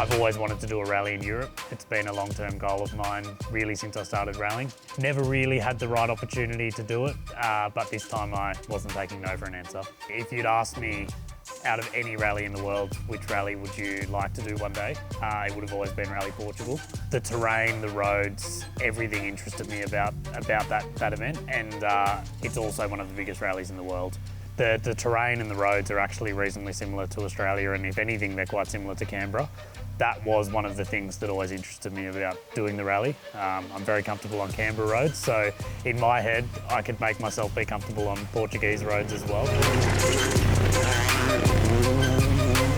I've always wanted to do a rally in Europe. It's been a long-term goal of mine really since I started rallying. Never really had the right opportunity to do it, but this time I wasn't taking no for an answer. If you'd asked me out of any rally in the world, which rally would you like to do one day? It would have always been Rally Portugal. The terrain, the roads, everything interested me about that event, and it's also one of the biggest rallies in the world. The terrain and the roads are actually reasonably similar to Australia, and if anything, they're quite similar to Canberra. That was one of the things that always interested me about doing the rally. I'm very comfortable on Canberra roads, so in my head, I could make myself be comfortable on Portuguese roads as well.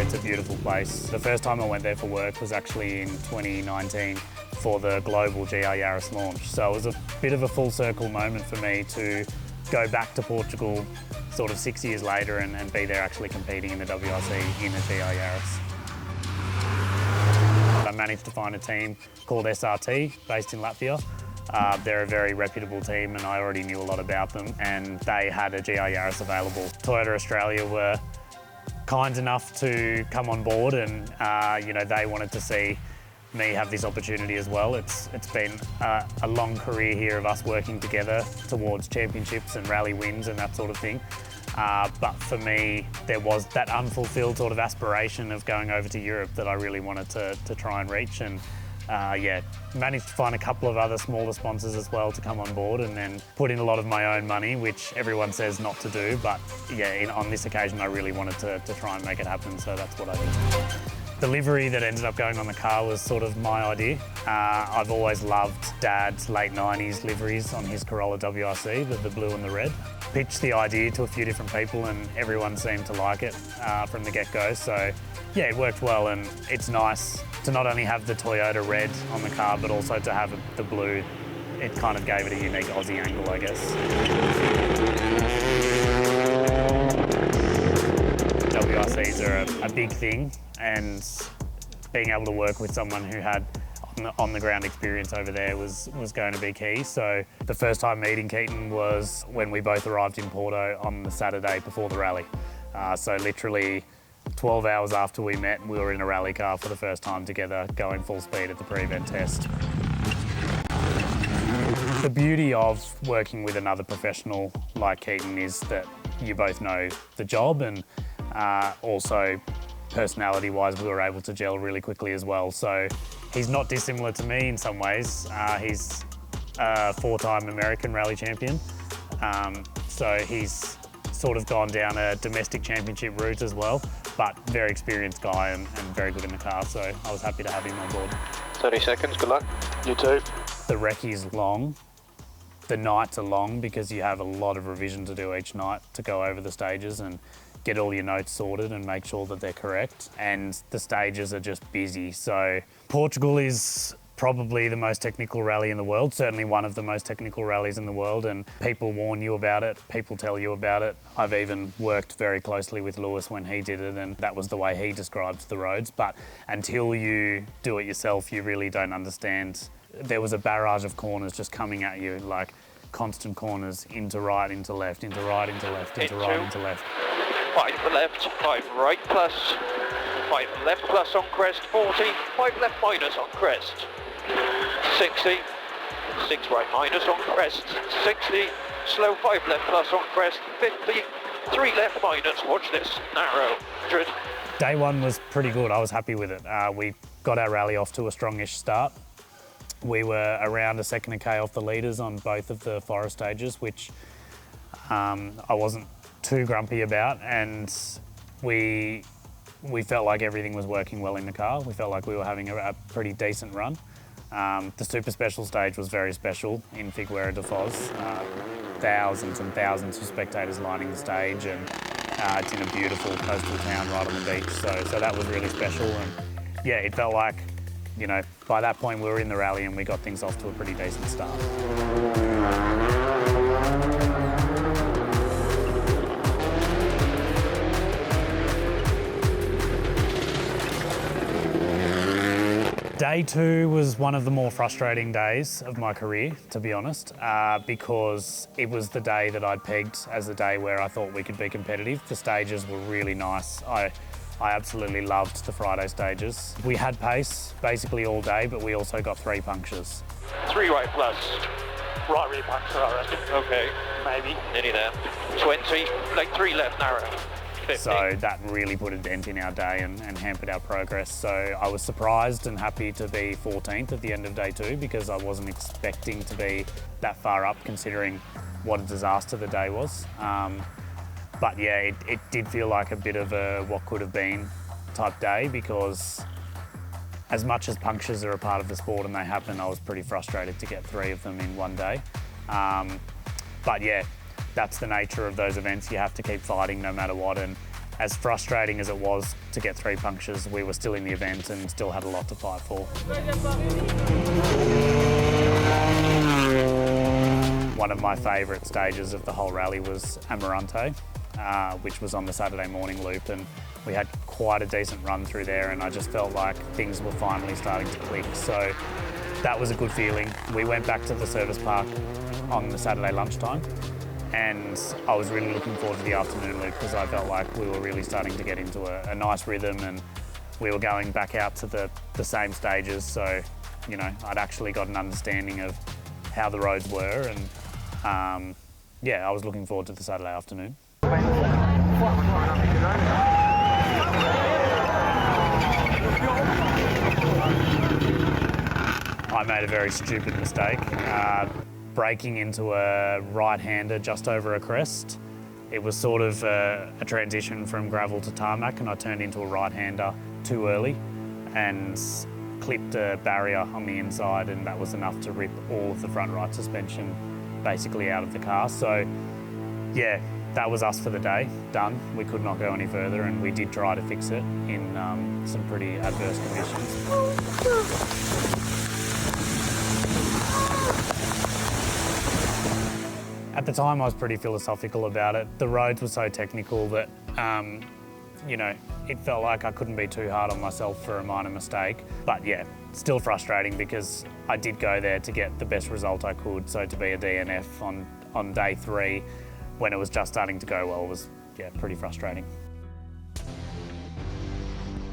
It's a beautiful place. The first time I went there for work was actually in 2019 for the global GR Yaris launch. So it was a bit of a full circle moment for me to go back to Portugal sort of 6 years later and be there actually competing in the WRC in a GR Yaris. I managed to find a team called SRT based in Latvia. They're a very reputable team and I already knew a lot about them, and they had a GR Yaris available. Toyota Australia were kind enough to come on board, and you know, they wanted to see me have this opportunity as well. It's been a long career here of us working together towards championships and rally wins and that sort of thing. But for me, there was that unfulfilled sort of aspiration of going over to Europe that I really wanted to try and reach, and yeah, managed to find a couple of other smaller sponsors as well to come on board, and then put in a lot of my own money, which everyone says not to do, but yeah, on this occasion I really wanted to try and make it happen, so that's what I did. The livery that ended up going on the car was sort of my idea. I've always loved Dad's late 90s liveries on his Corolla WRC, the blue and the red. Pitched the idea to a few different people and everyone seemed to like it from the get-go. So yeah, it worked well, and it's nice to not only have the Toyota red on the car, but also to have the blue. It kind of gave it a unique Aussie angle, I guess. WRCs are a big thing, and being able to work with someone who had on the ground experience over there was going to be key. So the first time meeting Keaton was when we both arrived in Porto on the Saturday before the rally. So literally 12 hours after we met, we were in a rally car for the first time together, going full speed at the pre-event test. The beauty of working with another professional like Keaton is that you both know the job, and also personality-wise, we were able to gel really quickly as well. So he's not dissimilar to me in some ways. He's a four-time American rally champion. So he's sort of gone down a domestic championship route as well, but very experienced guy and very good in the car. So I was happy to have him on board. 30 seconds, good luck. You too. The recce's long. The nights are long because you have a lot of revision to do each night to go over the stages and get all your notes sorted and make sure that they're correct. And the stages are just busy. So Portugal is probably the most technical rally in the world, certainly one of the most technical rallies in the world, and people warn you about it, people tell you about it. I've even worked very closely with Lewis when he did it, and that was the way he described the roads. But until you do it yourself, you really don't understand. There was a barrage of corners just coming at you, like constant corners, into right, into left, into right, into left, into right, into left. 5 left, 5 right plus, 5 left plus on crest, 40, 5 left minus on crest, 60, 6 right minus on crest, 60, slow 5 left plus on crest, 50, 3 left minus, watch this, narrow, 100. Day one was pretty good, I was happy with it. We got our rally off to a strongish start. We were around a second a K off the leaders on both of the forest stages, which I wasn't too grumpy about, and we felt like everything was working well in the car. We felt like we were having a pretty decent run. The super special stage was very special in Figueira de Foz. Thousands and thousands of spectators lining the stage, and it's in a beautiful coastal town right on the beach, so that was really special. And yeah, it felt like, you know, by that point we were in the rally and we got things off to a pretty decent start. Day two was one of the more frustrating days of my career, to be honest, because it was the day that I'd pegged as the day where I thought we could be competitive. The stages were really nice. I I absolutely loved the Friday stages. We had pace basically all day, but we also got 3 punctures. 3 right plus. Right rear puncture, I reckon. Okay, Maybe. nearly there. 20, like 3 left narrow. 50. So that really put a dent in our day and hampered our progress. So I was surprised and happy to be 14th at the end of day 2 because I wasn't expecting to be that far up considering what a disaster the day was. But yeah, it did feel like a bit of a what could have been type day because as much as punctures are a part of the sport and they happen, I was pretty frustrated to get 3 of them in one day. But yeah, that's the nature of those events. You have to keep fighting no matter what. And as frustrating as it was to get 3 punctures, we were still in the event and still had a lot to fight for. One of my favourite stages of the whole rally was Amarante, which was on the Saturday morning loop, and we had quite a decent run through there, and I just felt like things were finally starting to click. So that was a good feeling. We went back to the service park on the Saturday lunchtime, and I was really looking forward to the afternoon loop because I felt like we were really starting to get into a nice rhythm, and we were going back out to the same stages. So, you know, I'd actually got an understanding of how the roads were, and yeah, I was looking forward to the Saturday afternoon. I made a very stupid mistake, braking into a right-hander just over a crest. It was sort of a transition from gravel to tarmac, and I turned into a right-hander too early and clipped a barrier on the inside, and that was enough to rip all of the front right suspension basically out of the car. So yeah, that was us for the day, done. We could not go any further, and we did try to fix it in some pretty adverse conditions. At the time, I was pretty philosophical about it. The roads were so technical that, you know, it felt like I couldn't be too hard on myself for a minor mistake. But yeah, still frustrating because I did go there to get the best result I could. So to be a DNF on day 3 when it was just starting to go well was, yeah, pretty frustrating.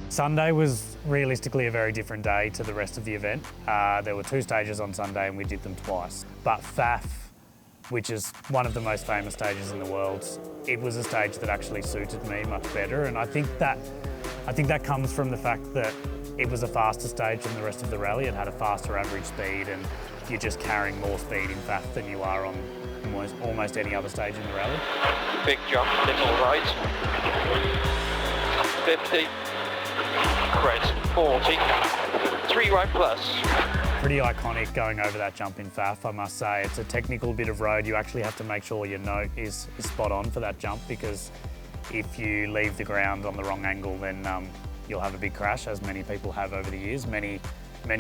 Sunday was realistically a very different day to the rest of the event. There were 2 stages on Sunday and we did them twice. But FAF, which is one of the most famous stages in the world, it was a stage that actually suited me much better, and I think that comes from the fact that it was a faster stage than the rest of the rally. It had a faster average speed, and you're just carrying more speed in FAF than you are on almost any other stage in the rally. Big jump, little right. 50, crest, 40, 3 right plus. Pretty iconic going over that jump in FAF, I must say. It's a technical bit of road. You actually have to make sure your note is spot on for that jump, because if you leave the ground on the wrong angle, then you'll have a big crash, as many people have over the years, many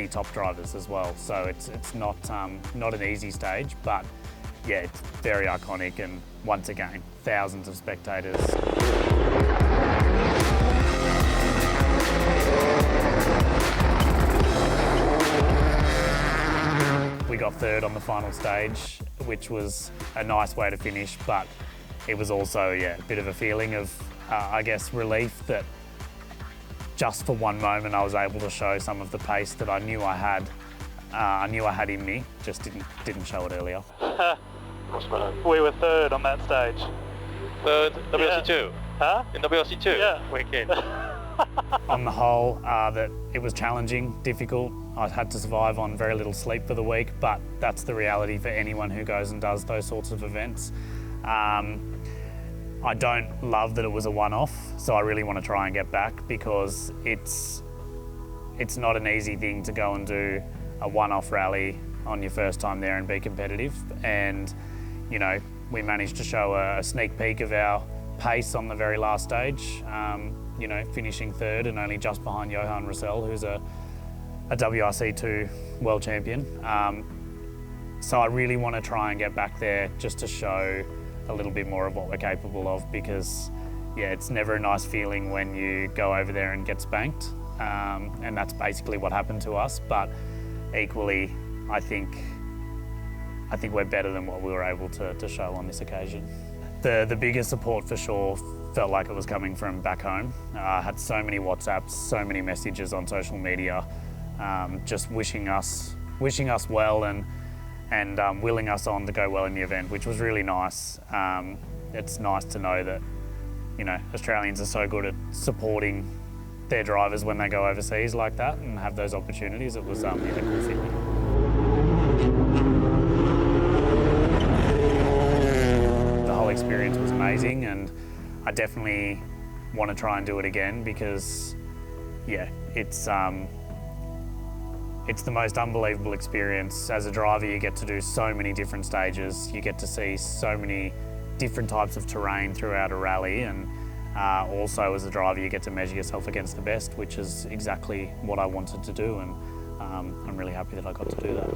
top drivers as well. So it's not an easy stage, but yeah, it's very iconic, and once again, thousands of spectators. We got 3rd on the final stage, which was a nice way to finish, but it was also, yeah, a bit of a feeling of, I guess, relief that just for one moment I was able to show some of the pace that I knew I had. I knew I had in me, just didn't show it earlier. We were 3rd on that stage. 3rd, WRC2? Yeah. Huh? In WRC2? Yeah. Wicked. On the whole, that it was challenging, difficult. I had to survive on very little sleep for the week, but that's the reality for anyone who goes and does those sorts of events. I don't love that it was a one-off, so I really want to try and get back, because it's not an easy thing to go and do a one-off rally on your first time there and be competitive. And, you know, we managed to show a sneak peek of our pace on the very last stage, you know, finishing 3rd and only just behind Johan Russell, who's a WRC2 world champion. So I really want to try and get back there just to show a little bit more of what we're capable of, because yeah, it's never a nice feeling when you go over there and get spanked. And that's basically what happened to us, but equally, I think we're better than what we were able to show on this occasion. The biggest support for sure felt like it was coming from back home. I had so many WhatsApps, so many messages on social media, just wishing us well and willing us on to go well in the event, which was really nice. It's nice to know that, you know, Australians are so good at supporting their drivers when they go overseas like that and have those opportunities. It was a cool feeling. The whole experience was amazing, and I definitely want to try and do it again because, yeah, it's the most unbelievable experience. As a driver, you get to do so many different stages. You get to see so many different types of terrain throughout a rally, and also as a driver, you get to measure yourself against the best, which is exactly what I wanted to do, and I'm really happy that I got to do that.